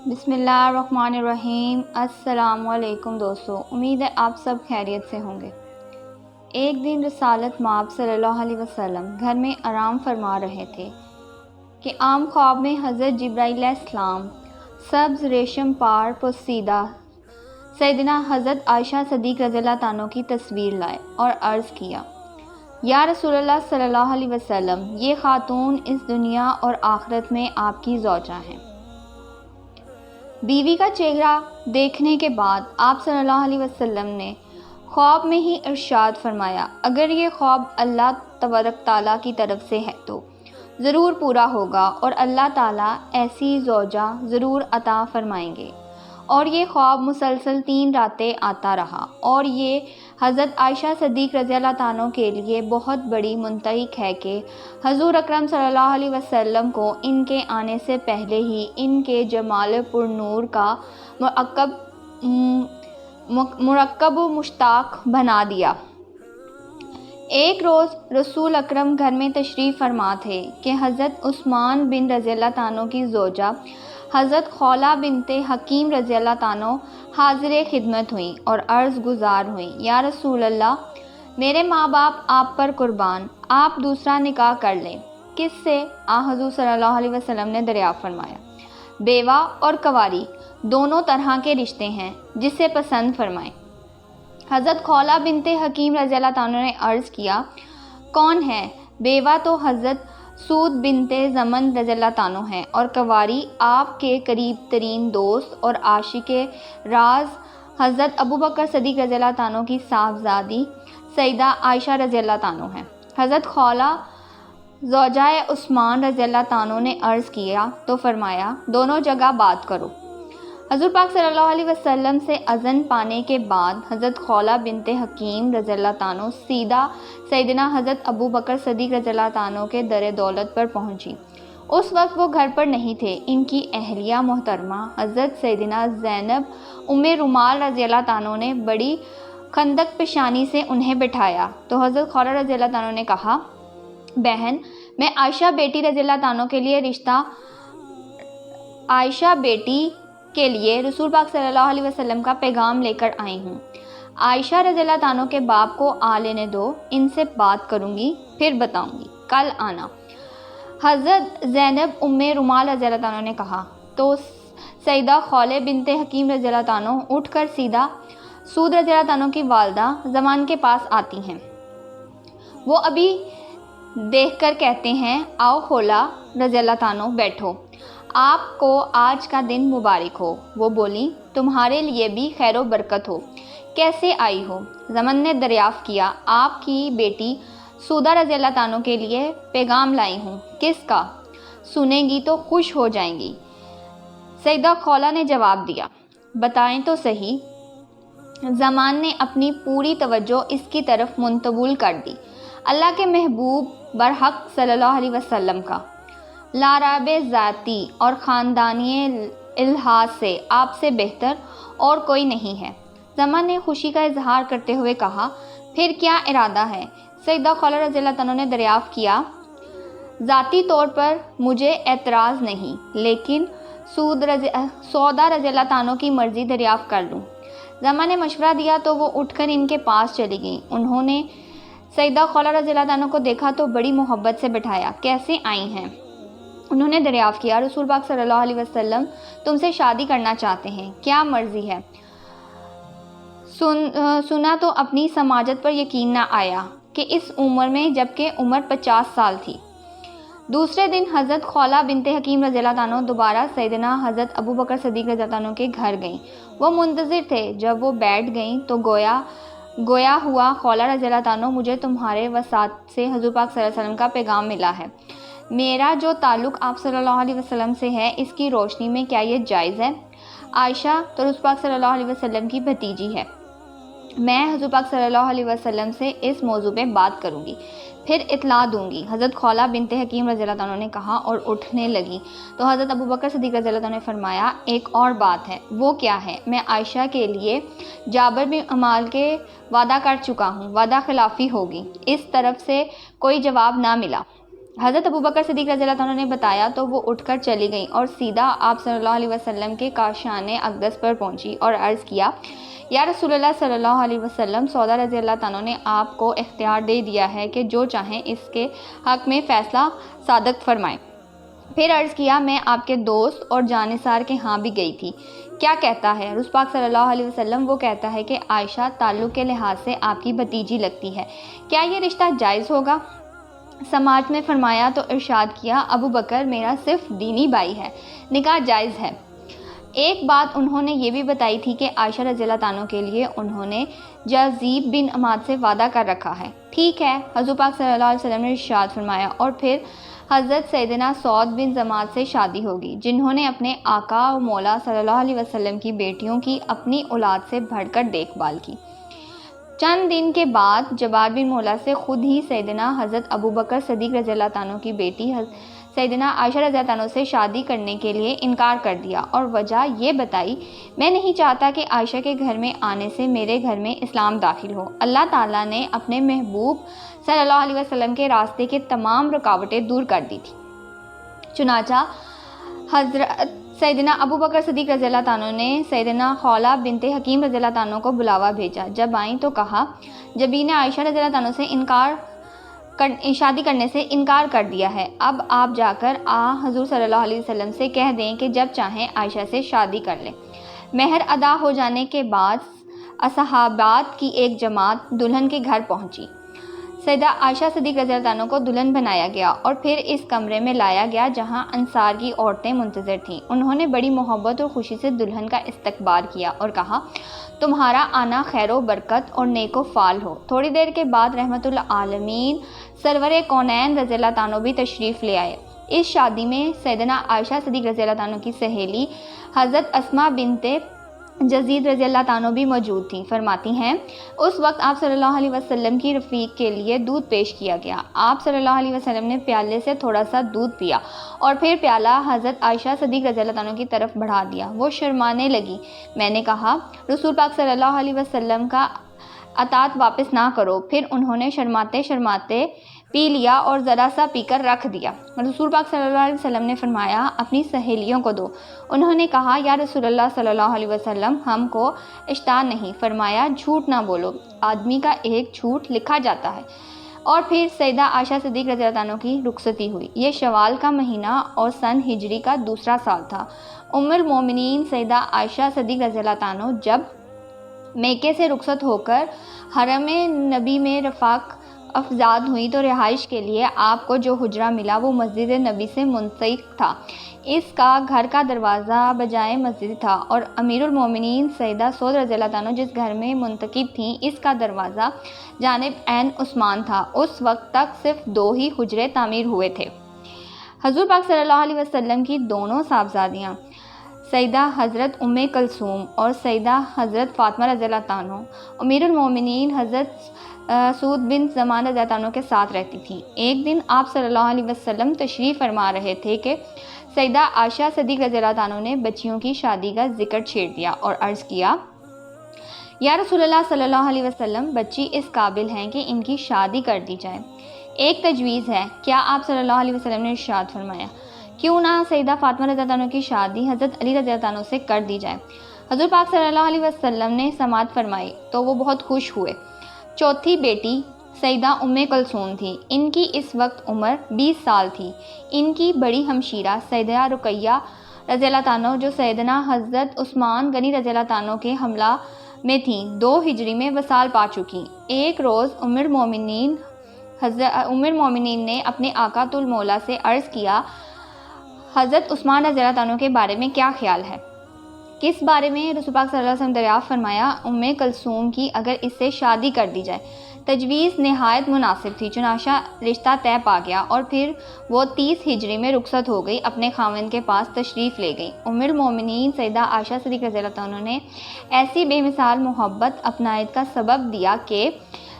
بسم اللہ الرحمن الرحیم۔ السلام علیکم دوستو، امید ہے آپ سب خیریت سے ہوں گے۔ ایک دن رسالت مآب صلی اللہ علیہ وسلم گھر میں آرام فرما رہے تھے کہ عام خواب میں حضرت جبرائیل علیہ السلام سبز ریشم پار پوشیدہ سیدنا حضرت عائشہ صدیق رضی اللہ عنہ کی تصویر لائے اور عرض کیا، یا رسول اللہ صلی اللہ علیہ وسلم، یہ خاتون اس دنیا اور آخرت میں آپ کی زوجہ ہیں۔ بیوی کا چہرہ دیکھنے کے بعد آپ صلی اللہ علیہ وسلم نے خواب میں ہی ارشاد فرمایا، اگر یہ خواب اللہ تبارک تعالیٰ کی طرف سے ہے تو ضرور پورا ہوگا اور اللہ تعالیٰ ایسی زوجہ ضرور عطا فرمائیں گے۔ اور یہ خواب مسلسل 3 راتیں آتا رہا، اور یہ حضرت عائشہ صدیق رضی اللہ عنہ کے لیے بہت بڑی منطق ہے کہ حضور اکرم صلی اللہ علیہ وسلم کو ان کے آنے سے پہلے ہی ان کے جمال پر نور کا مرکب و مشتاق بنا دیا۔ ایک روز رسول اکرم گھر میں تشریف فرما تھے کہ حضرت عثمان بن رضی اللہ عنہ کی زوجہ حضرت خولہ بنت حکیم رضی اللہ عنہ حاضر خدمت ہوئیں اور عرض گزار ہوئیں، یا رسول اللہ، میرے ماں باپ آپ پر قربان، آپ دوسرا نکاح کر لیں۔ کس سے؟ حضور صلی اللہ علیہ وسلم نے دریافت فرمایا، بیوہ اور کنواری دونوں طرح کے رشتے ہیں، جسے پسند فرمائیں۔ حضرت خولہ بنت حکیم رضی اللہ عنہ نے عرض کیا، کون ہے؟ بیوہ تو حضرت سود بنت زمن رضی اللہ عنہ ہے، اور کنواری آپ کے قریب ترین دوست اور عاشق راز حضرت ابوبکر صدیق رضی اللہ عنہ کی صاحبزادی سیدہ عائشہ رضی اللہ عنہ ہے۔ حضرت خولہ زوجہ عثمان رضی اللہ عنہ نے عرض کیا تو فرمایا، دونوں جگہ بات کرو۔ حضور پاک صلی اللہ علیہ وسلم سے اذن پانے کے بعد حضرت خولہ بنت حکیم رضی اللہ عنہ سیدھا سیدنا حضرت ابوبکر صدیق رضی اللہ عنہ کے در دولت پر پہنچی۔ اس وقت وہ گھر پر نہیں تھے۔ ان کی اہلیہ محترمہ حضرت سیدنا زینب ام رومال رضی اللہ عنہ نے بڑی خندق پیشانی سے انہیں بٹھایا تو حضرت خولہ رضی اللہ عنہ نے کہا، بہن، میں عائشہ بیٹی رضی اللہ عنہ کے لیے رسول پاک صلی اللہ علیہ وسلم کا پیغام لے کر آئی ہوں۔ عائشہ رضی اللہ عنہ کے باپ کو آ لینے دو، ان سے بات کروں گی، پھر بتاؤں گی، کل آنا۔ حضرت زینب ام رومال رضی اللہ عنہ نے کہا تو سیدہ خولہ بنت حکیم رضی اللہ عنہ اٹھ کر سیدھا سود رضی اللہ عنہ کی والدہ زمان کے پاس آتی ہیں۔ وہ ابھی دیکھ کر کہتے ہیں، آؤ خولہ رضی اللہ عنہ، بیٹھو، آپ کو آج کا دن مبارک ہو۔ وہ بولی، تمہارے لیے بھی خیر و برکت ہو، کیسے آئی ہو؟ زمن نے دریافت کیا، آپ کی بیٹی سودہ رضی اللہ عنہ کے لیے پیغام لائی ہوں۔ کس کا؟ سنیں گی تو خوش ہو جائیں گی۔ سیدہ خولہ نے جواب دیا، بتائیں تو صحیح۔ زمان نے اپنی پوری توجہ اس کی طرف منتقل کر دی۔ اللہ کے محبوب برحق صلی اللہ علیہ وسلم کا لاریب ذاتی اور خاندانی الحاظ سے آپ سے بہتر اور کوئی نہیں ہے۔ زمان نے خوشی کا اظہار کرتے ہوئے کہا، پھر کیا ارادہ ہے؟ سیدہ خولہ رضی اللہ عنہ نے دریافت کیا، ذاتی طور پر مجھے اعتراض نہیں، لیکن سودا رضی اللہ عنہ کی مرضی دریافت کر لوں۔ زمان نے مشورہ دیا تو وہ اٹھ کر ان کے پاس چلی گئیں۔ انہوں نے سیدہ خولہ رضی اللہ عنہ کو دیکھا تو بڑی محبت سے بٹھایا۔ کیسے آئی ہیں؟ انہوں نے دریافت کیا، رسول پاک صلی اللہ علیہ وسلم تم سے شادی کرنا چاہتے ہیں، کیا مرضی ہے؟ سنا تو اپنی سماجت پر یقین نہ آیا کہ اس عمر میں، جبکہ عمر 50 سال تھی۔ دوسرے دن حضرت خولہ بنت حکیم رضی اللہ عنہ دوبارہ سیدنا حضرت ابوبکر صدیق رضی اللہ عنہ کے گھر گئیں۔ وہ منتظر تھے۔ جب وہ بیٹھ گئیں تو گویا ہوا، خولہ رضی اللہ عنہ، مجھے تمہارے وساطت سے حضور پاک صلی اللہ علیہ وسلم کا پیغام ملا ہے۔ میرا جو تعلق آپ صلی اللہ علیہ وسلم سے ہے، اس کی روشنی میں کیا یہ جائز ہے؟ عائشہ تو رسول پاک صلی اللہ علیہ وسلم کی بھتیجی ہے۔ میں حضور پاک صلی اللہ علیہ وسلم سے اس موضوع پہ بات کروں گی، پھر اطلاع دوں گی۔ حضرت خولہ بنت حکیم رضی اللہ عنہ نے کہا اور اٹھنے لگی تو حضرت ابوبکر صدیق رضی اللہ عنہ نے فرمایا، ایک اور بات ہے۔ وہ کیا ہے؟ میں عائشہ کے لیے جابر بن عمال کے وعدہ کر چکا ہوں، وعدہ خلافی ہوگی۔ اس طرف سے کوئی جواب نہ ملا۔ حضرت ابوبکر صدیق رضی اللہ عنہ نے بتایا تو وہ اٹھ کر چلی گئیں اور سیدھا آپ صلی اللہ علیہ وسلم کے کاشان اقدس پر پہنچی اور عرض کیا، یا رسول اللہ صلی اللہ علیہ وسلم، سودا رضی اللہ عنہ نے آپ کو اختیار دے دیا ہے کہ جو چاہیں اس کے حق میں فیصلہ صادق فرمائیں۔ پھر عرض کیا، میں آپ کے دوست اور جانثار کے ہاں بھی گئی تھی، کیا کہتا ہے؟ رسول پاک صلی اللہ علیہ وسلم، وہ کہتا ہے کہ عائشہ تعلق کے لحاظ سے آپ کی بھتیجی لگتی ہے، کیا یہ رشتہ جائز ہوگا؟ سماعت میں فرمایا تو ارشاد کیا، ابو بکر میرا صرف دینی بھائی ہے، نکاح جائز ہے۔ ایک بات انہوں نے یہ بھی بتائی تھی کہ عائشہ رضی اللہ عنہ کے لیے انہوں نے جازیب بن عماد سے وعدہ کر رکھا ہے۔ ٹھیک ہے، حضور پاک صلی اللہ علیہ وسلم نے ارشاد فرمایا، اور پھر حضرت سیدنا سعد بن زماد سے شادی ہوگی، جنہوں نے اپنے آقا و مولا صلی اللہ علیہ وسلم کی بیٹیوں کی اپنی اولاد سے بڑھ کر دیکھ بھال کی۔ چند دن کے بعد جبار بن مولا سے خود ہی سیدنا حضرت ابوبکر صدیق رضی اللہ عنہ کی بیٹی سیدنا عائشہ رضی اللہ عنہ سے شادی کرنے کے لیے انکار کر دیا، اور وجہ یہ بتائی، میں نہیں چاہتا کہ عائشہ کے گھر میں آنے سے میرے گھر میں اسلام داخل ہو۔ اللہ تعالیٰ نے اپنے محبوب صلی اللہ علیہ وسلم کے راستے کے تمام رکاوٹیں دور کر دی تھی۔ چنانچہ حضرت سیدنا ابوبکر صدیق رضی اللہ عنہ نے سیدنا خولہ بنت حکیم رضی اللہ عنہ کو بلاوا بھیجا۔ جب آئیں تو کہا، جبی نے عائشہ رضی اللہ عنہ سے شادی کرنے سے انکار کر دیا ہے، اب آپ جا کر حضور صلی اللہ علیہ وسلم سے کہہ دیں کہ جب چاہیں عائشہ سے شادی کر لیں۔ مہر ادا ہو جانے کے بعد اصحابات کی ایک جماعت دلہن کے گھر پہنچی۔ سیدہ عائشہ صدیق رضی اللہ عنہ کو دلہن بنایا گیا اور پھر اس کمرے میں لایا گیا جہاں انصار کی عورتیں منتظر تھیں۔ انہوں نے بڑی محبت اور خوشی سے دلہن کا استقبال کیا اور کہا، تمہارا آنا خیر و برکت اور نیک و فال ہو۔ تھوڑی دیر کے بعد رحمت العالمین سرور کونین رضی اللہ عنہ بھی تشریف لے آئے۔ اس شادی میں سیدنا عائشہ صدیق رضی اللہ عنہ کی سہیلی حضرت اسماء بنت یزید رضی اللہ عنہ بھی موجود تھیں۔ فرماتی ہیں، اس وقت آپ صلی اللہ علیہ وسلم کی رفیق کے لیے دودھ پیش کیا گیا۔ آپ صلی اللہ علیہ وسلم نے پیالے سے تھوڑا سا دودھ پیا اور پھر پیالہ حضرت عائشہ صدیق رضی اللہ عنہ کی طرف بڑھا دیا۔ وہ شرمانے لگی۔ میں نے کہا، رسول پاک صلی اللہ علیہ وسلم کا اطاعت واپس نہ کرو۔ پھر انہوں نے شرماتے شرماتے پی لیا اور ذرا سا پی کر رکھ دیا۔ رسول پاک صلی اللہ علیہ وسلم نے فرمایا، اپنی سہیلیوں کو دو۔ انہوں نے کہا، یا رسول اللہ صلی اللہ علیہ وسلم، ہم کو اشتہا نہیں۔ فرمایا، جھوٹ نہ بولو، آدمی کا ایک جھوٹ لکھا جاتا ہے۔ اور پھر سیدہ عائشہ صدیق رضی اللہ عنہ کی رخصتی ہوئی۔ یہ شوال کا مہینہ اور سن ہجری کا دوسرا سال تھا۔ ام المومنین سیدہ عائشہ صدیق رضی اللہ عنہ جب میکے سے رخصت ہو کر حرم نبی میں رفاق افزاد ہوئی تو رہائش کے لیے آپ کو جو حجرہ ملا وہ مسجد نبی سے منسلک تھا۔ اس کا گھر کا دروازہ بجائے مسجد تھا اور امیر المومنین سیدہ سعود رضی اللہ عنہ جس گھر میں منتقب تھیں اس کا دروازہ جانب عین عثمان تھا۔ اس وقت تک صرف 2 ہی حجرے تعمیر ہوئے تھے۔ حضور پاک صلی اللہ علیہ وسلم کی دونوں صاحبزادیاں سیدہ حضرت ام کلثوم اور سیدہ حضرت فاطمہ رضی اللہ عنہ امیر المومنین حضرت سعود بن زمان رضی اللہ عنہ کے ساتھ رہتی تھیں۔ ایک دن آپ صلی اللہ علیہ وسلم تشریف فرما رہے تھے کہ سیدہ عائشہ صدیق رضی اللہ عنہ نے بچیوں کی شادی کا ذکر چھیڑ دیا اور عرض کیا، یا رسول اللہ صلی اللہ علیہ وسلم، بچی اس قابل ہیں کہ ان کی شادی کر دی جائے۔ ایک تجویز ہے، کیا آپ صلی اللہ علیہ وسلم نے ارشاد فرمایا، کیوں نہ سیدہ فاطمہ رضی اللہ عنہ کی شادی حضرت علی رضی اللہ عنہ سے کر دی جائے۔ حضور پاک صلی اللہ علیہ وسلم نے سماعت فرمائی تو وہ بہت خوش ہوئے۔ چوتھی بیٹی سیدہ ام کلثوم تھی۔ ان کی اس وقت عمر 20 سال تھی۔ ان کی بڑی ہمشیرہ سیدہ رقیہ رضی اللہ عنہ جو سیدنا حضرت عثمان غنی رضی اللہ عنہ کے حملہ میں تھیں، 2 ہجری میں وصال پا چکی۔ ایک روز ام المومنین نے اپنے آقا المولا سے عرض کیا، حضرت عثمان رضی اللہ عنہ کے بارے میں کیا خیال ہے؟ کس بارے میں؟ رسول پاک صلی اللہ علیہ وسلم دریافت فرمایا، ام کلثوم کی اگر اس سے شادی کر دی جائے۔ تجویز نہایت مناسب تھی، چنانچہ رشتہ طے پا گیا اور پھر وہ 30 ہجری میں رخصت ہو گئی، اپنے خاوند کے پاس تشریف لے گئی۔ ام المومنین سیدہ عائشہ صدیقہ رضی اللہ عنہ نے ایسی بے مثال محبت اپنائیت کا سبب دیا کہ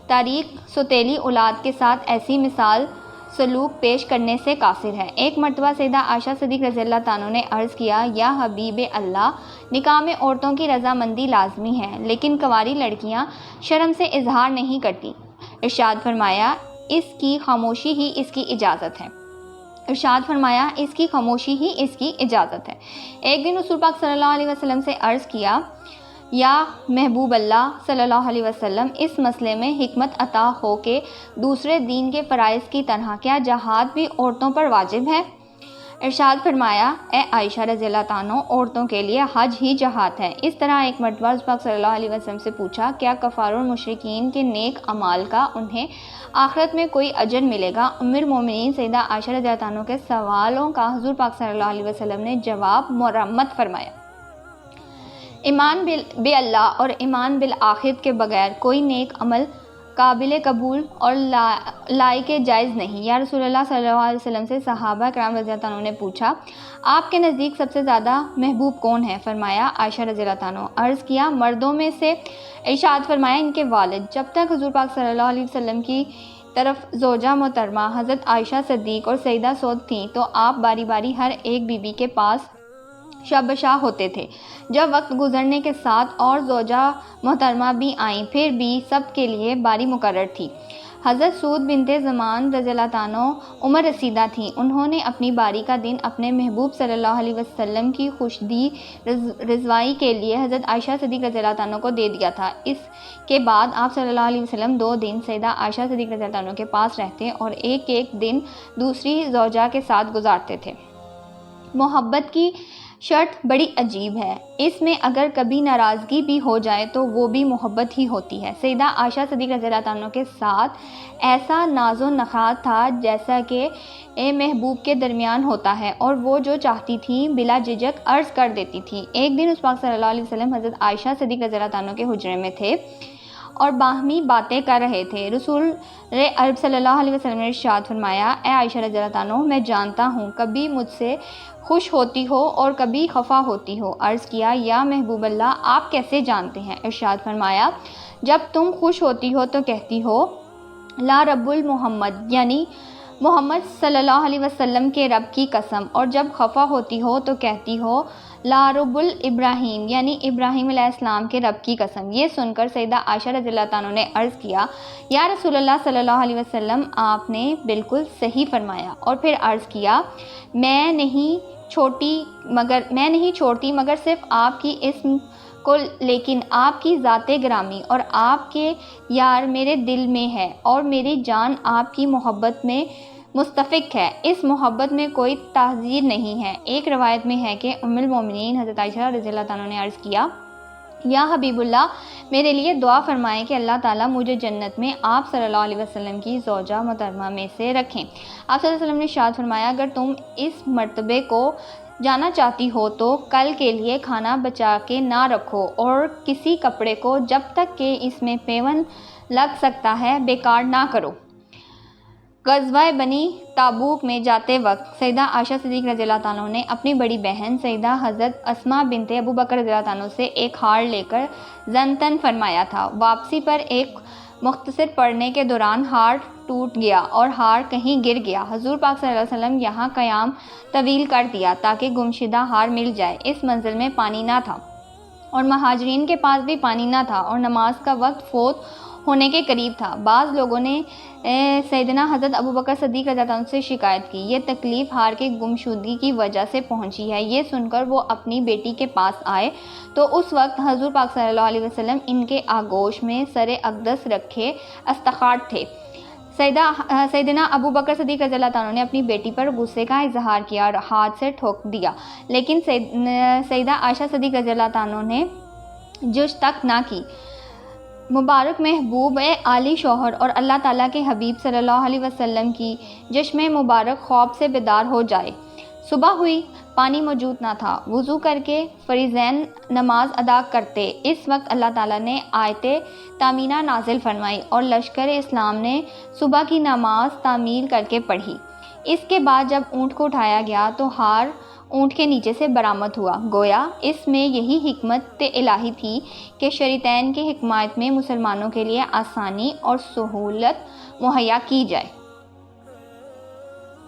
طریق سوتیلی اولاد کے ساتھ ایسی مثال سلوک پیش کرنے سے قاصر ہے۔ ایک مرتبہ سیدہ عائشہ صدیقہ رضی اللہ عنہ نے عرض کیا، یا حبیب اللہ، نکاح میں عورتوں کی رضامندی لازمی ہے، لیکن کنواری لڑکیاں شرم سے اظہار نہیں کرتی۔ ارشاد فرمایا، اس کی خاموشی ہی اس کی اجازت ہے۔ ارشاد فرمایا اس کی خاموشی ہی اس کی اجازت ہے۔ ایک دن رسول پاک صلی اللہ علیہ وسلم سے عرض کیا، یا محبوب اللہ صلی اللہ علیہ وسلم، اس مسئلے میں حکمت عطا ہو کہ دوسرے دین کے فرائض کی طرح کیا جہاد بھی عورتوں پر واجب ہے؟ ارشاد فرمایا، اے عائشہ رضی اللہ عنہ، عورتوں کے لیے حج ہی جہاد ہے۔ اس طرح ایک مرتبہ رسول پاک صلی اللہ علیہ وسلم سے پوچھا، کیا کفار المشرکین کے نیک اعمال کا انہیں آخرت میں کوئی اجر ملے گا؟ ام المومنین سیدہ عائشہ رضی اللہ عنہ کے سوالوں کا حضور پاک صلی اللہ علیہ وسلم نے جواب مرمت فرمایا، ایمان باللہ اور ایمان بالآخرت کے بغیر کوئی نیک عمل قابل قبول اور لائق جائز نہیں۔ یا رسول اللہ صلی اللہ علیہ وسلم سے صحابہ کرام رضی اللہ عنہ نے پوچھا، آپ کے نزدیک سب سے زیادہ محبوب کون ہے؟ فرمایا، عائشہ رضی اللہ عنہ۔ عرض کیا، مردوں میں سے؟ ارشاد فرمایا، ان کے والد۔ جب تک حضور پاک صلی اللہ علیہ وسلم کی طرف زوجہ محترمہ حضرت عائشہ صدیق اور سیدہ سعد تھیں تو آپ باری باری ہر ایک بیوی کے پاس شب بشا ہوتے تھے۔ جب وقت گزرنے کے ساتھ اور زوجہ محترمہ بھی آئیں، پھر بھی سب کے لیے باری مقرر تھی۔ حضرت سعود بنت زمان رضی اللہ عنہ عمر رسیدہ تھیں۔ انہوں نے اپنی باری کا دن اپنے محبوب صلی اللہ علیہ وسلم کی خوشدی رضوائی کے لیے حضرت عائشہ صدیق رضی اللہ عنہ کو دے دیا تھا۔ اس کے بعد آپ صلی اللہ علیہ وسلم 2 دن سیدہ عائشہ صدیق رضی اللہ عنہ کے پاس رہتے اور ایک دن دوسری زوجہ کے ساتھ گزارتے تھے۔ محبت کی شرط بڑی عجیب ہے، اس میں اگر کبھی ناراضگی بھی ہو جائے تو وہ بھی محبت ہی ہوتی ہے۔ سیدہ عائشہ صدیق رضی اللہ عنہ کے ساتھ ایسا ناز و نخات تھا جیسا کہ محبوب کے درمیان ہوتا ہے، اور وہ جو چاہتی تھی بلا جھجک عرض کر دیتی تھی۔ ایک دن رسول پاک صلی اللہ علیہ وسلم حضرت عائشہ صدیق رضی اللہ عنہ کے حجرے میں تھے اور باہمی باتیں کر رہے تھے۔ رسول عرب صلی اللہ علیہ وسلم نے ارشاد فرمایا، اے عائشہ رضی اللہ عنہ، میں جانتا ہوں کبھی مجھ سے خوش ہوتی ہو اور کبھی خفا ہوتی ہو۔ عرض کیا، یا محبوب اللہ، آپ کیسے جانتے ہیں؟ ارشاد فرمایا، جب تم خوش ہوتی ہو تو کہتی ہو لا رب المحمد، یعنی محمد صلی اللہ علیہ وسلم کے رب کی قسم، اور جب خفا ہوتی ہو تو کہتی ہو لا رب الابراہیم، یعنی ابراہیم علیہ السلام کے رب کی قسم۔ یہ سن کر سیدہ عائشہ رضی اللہ عنہ نے عرض کیا، یا رسول اللہ صلی اللہ علیہ وسلم، آپ نے بالکل صحیح فرمایا۔ اور پھر عرض کیا، میں نہیں چھوڑتی مگر صرف آپ کی اسم کو، لیکن آپ کی ذات گرامی اور آپ کے یار میرے دل میں ہے، اور میری جان آپ کی محبت میں مستفق ہے۔ اس محبت میں کوئی تحذیر نہیں ہے۔ ایک روایت میں ہے کہ ام المومنین حضرت عائشہ رضی اللہ عنہ نے عرض کیا، یا حبیب اللہ، میرے لیے دعا فرمائیں کہ اللہ تعالیٰ مجھے جنت میں آپ صلی اللہ علیہ وسلم کی زوجہ محترمہ میں سے رکھیں۔ آپ صلی اللہ علیہ وسلم نے ارشاد فرمایا، اگر تم اس مرتبے کو جانا چاہتی ہو تو کل کے لیے کھانا بچا کے نہ رکھو، اور کسی کپڑے کو جب تک کہ اس میں پیون لگ سکتا ہے بیکار نہ کرو۔ غزوہ بنی تابوک میں جاتے وقت سیدہ عائشہ صدیق رضی اللہ عنہ نے اپنی بڑی بہن سیدہ حضرت اسماء بنت ابو بکر رضی اللہ عنہ سے ایک ہار لے کر زنتن فرمایا تھا۔ واپسی پر ایک مختصر پڑھنے کے دوران ہار ٹوٹ گیا اور ہار کہیں گر گیا۔ حضور پاک صلی اللہ علیہ وسلم یہاں قیام طویل کر دیا تاکہ گمشدہ ہار مل جائے۔ اس منزل میں پانی نہ تھا اور مہاجرین کے پاس بھی پانی نہ تھا، اور نماز کا وقت فوت ہونے کے قریب تھا۔ بعض لوگوں نے سیدنا حضرت ابو بکر صدیق رضی اللہ عنہ سے شکایت کی، یہ تکلیف ہار کے گمشدگی کی وجہ سے پہنچی ہے۔ یہ سن کر وہ اپنی بیٹی کے پاس آئے تو اس وقت حضور پاک صلی اللہ علیہ وسلم ان کے آغوش میں سر اقدس رکھے استخاٹ تھے۔ سیدنا ابو بکر صدیق رضی اللہ عنہ نے اپنی بیٹی پر غصے کا اظہار کیا اور ہاتھ سے ٹھوک دیا، لیکن سیدہ عائشہ صدیق رضی اللہ عنہ نے جج تک نہ کی۔ مبارک محبوب عالی شوہر اور اللہ تعالیٰ کے حبیب صلی اللہ علیہ وسلم کی چشم مبارک خواب سے بیدار ہو جائے۔ صبح ہوئی، پانی موجود نہ تھا۔ وضو کر کے فریضین نماز ادا کرتے، اس وقت اللہ تعالیٰ نے آیت تامینہ نازل فرمائی اور لشکر اسلام نے صبح کی نماز تعمیل کر کے پڑھی۔ اس کے بعد جب اونٹ کو اٹھایا گیا تو ہار اونٹ کے نیچے سے برآمد ہوا۔ گویا اس میں یہی حکمت الہی تھی کہ شریعتین کی حمایت میں مسلمانوں کے لیے آسانی اور سہولت مہیا کی جائے۔